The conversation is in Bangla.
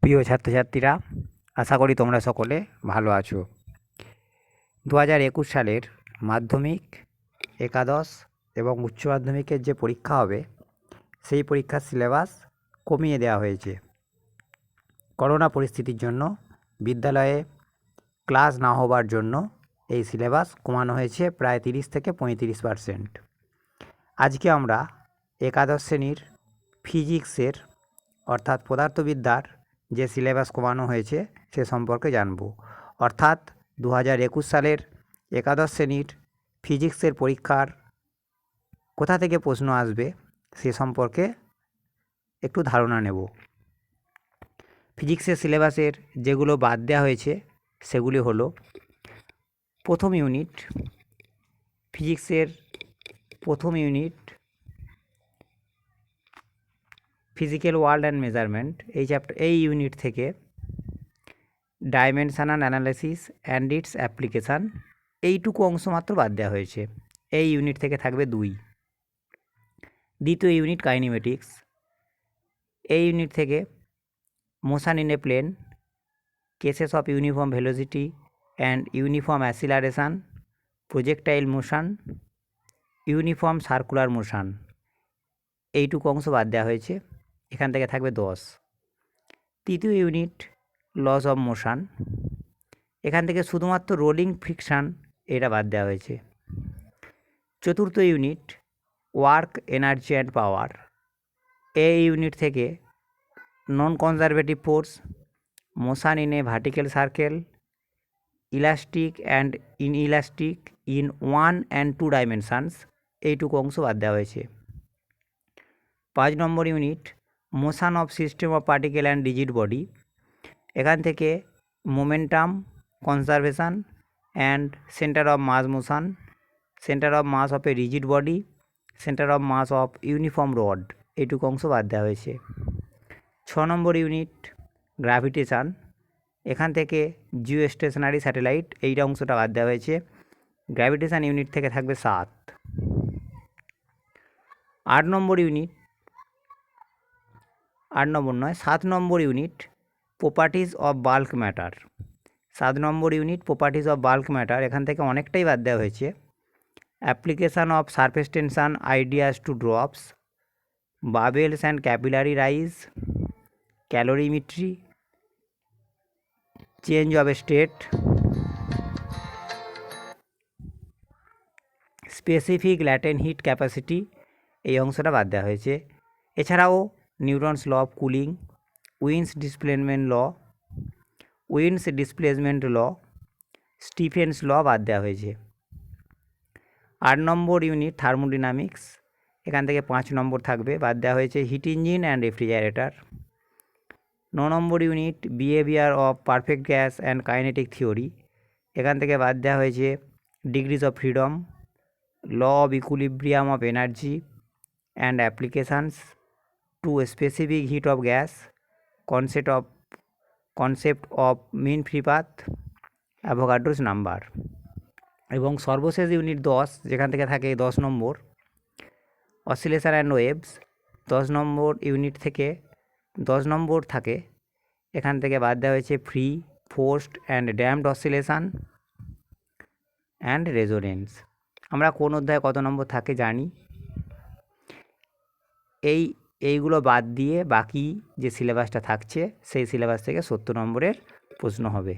প্রিয় ছাত্রছাত্রীরা, আশা করি তোমরা সকলে ভালো আছো। 2021 সালের মাধ্যমিক, একাদশ এবং উচ্চ মাধ্যমিকের যে পরীক্ষা হবে, সেই পরীক্ষার সিলেবাস কমিয়ে দেওয়া হয়েছে। করোনা পরিস্থিতির জন্য বিদ্যালয়ে ক্লাস না হবার জন্য এই সিলেবাস কমানো হয়েছে প্রায় 30 থেকে 35%। আজকে আমরা একাদশ শ্রেণীর ফিজিক্সের অর্থাৎ পদার্থবিদ্যার যে সিলেবাস কমানো হয়েছে সে সম্পর্কে জানব। অর্থাৎ 2021 সালের একাদশ শ্রেণীর ফিজিক্সের পরীক্ষার কোথা থেকে প্রশ্ন আসবে সে সম্পর্কে একটু ধারণা নেব। ফিজিক্সের সিলেবাসের যেগুলো বাদ দেওয়া হয়েছে সেগুলি হলো প্রথম ইউনিট, ফিজিক্সের প্রথম unit physical world and measurement, এই ইউনিট থেকে dimensional analysis and it's application এইটুকু অংশ মাত্র বাদ দেওয়া হয়েছে। এই ইউনিট থেকে থাকবে 2। দ্বিতীয় ইউনিট কাইনেমেটিক্স, এই ইউনিট থেকে motion in a plane, cases of uniform velocity and uniform acceleration, projectile motion, uniform circular motion এইটুকু অংশ বাদ দেওয়া হয়েছে। এখান থেকে থাকবে 10। তৃতীয় ইউনিট লস অফ মোশন, এখান থেকে শুধুমাত্র রোলিং ফ্রিকশান এটা বাদ দেওয়া হয়েছে। চতুর্থ unit work, energy and power, এই ইউনিট থেকে non conservative force, motion in a vertical circle, elastic and inelastic in 1 and 2 dimensions এইটুকু অংশ বাদ দেওয়া হয়েছে। 5 নম্বর unit motion of system of particle and rigid body, এখান থেকে momentum, conservation and centre of mass motion, centre of mass of a rigid body, centre of mass of uniform rod এইটুকু অংশ বাদ দেওয়া হয়েছে। 6 নম্বর ইউনিট গ্র্যাভিটেশান, এখান থেকে জিও স্টেশনারি স্যাটেলাইট এইটা অংশটা বাদ দেওয়া হয়েছে। গ্র্যাভিটেশান ইউনিট থেকে থাকবে 7। 7 নম্বর unit properties of bulk matter, 7 নম্বর unit properties of bulk matter, এখান থেকে অনেকটাই বাদ দেওয়া হয়েছে। Application of surface tension ideas to drops, bubbles and capillary rise, calorimetry, change of state, specific latent heat capacity এই অংশটা বাদ দেওয়া হয়েছে। এছাড়াও Newton's law of cooling, Wien's displacement law, Stefan's law বাদ দেওয়া হয়েছে। 8 নম্বর ইউনিট থার্মোডিনামিক্স, এখান থেকে 5 নম্বর থাকবে, বাদ দেওয়া হয়েছে হিট ইঞ্জিন অ্যান্ড রেফ্রিজারেটর। 9 নম্বর unit behaviour of perfect gas and kinetic theory, এখান থেকে বাদ দেওয়া হয়েছে degrees of freedom, law of equilibrium of energy and applications to specific heat of gas, concept of mean free path, Avogadro's number. এবং সর্বশেষ ইউনিট 10, যেখান থেকে থাকে 10 নম্বর অসিলেশন অ্যান্ড ওয়েভস, 10 নম্বর ইউনিট থেকে 10 নম্বর থাকে, এখান থেকে বাদ দেওয়া হয়েছে free, forced and damped oscillation and resonance. আমরা কোন অধ্যায়ে কত নম্বর থাকে জানি। এইগুলো বাদ দিয়ে বাকি যে সিলেবাসটা থাকছে সেই সিলেবাস থেকে 70 নম্বরের প্রশ্ন হবে।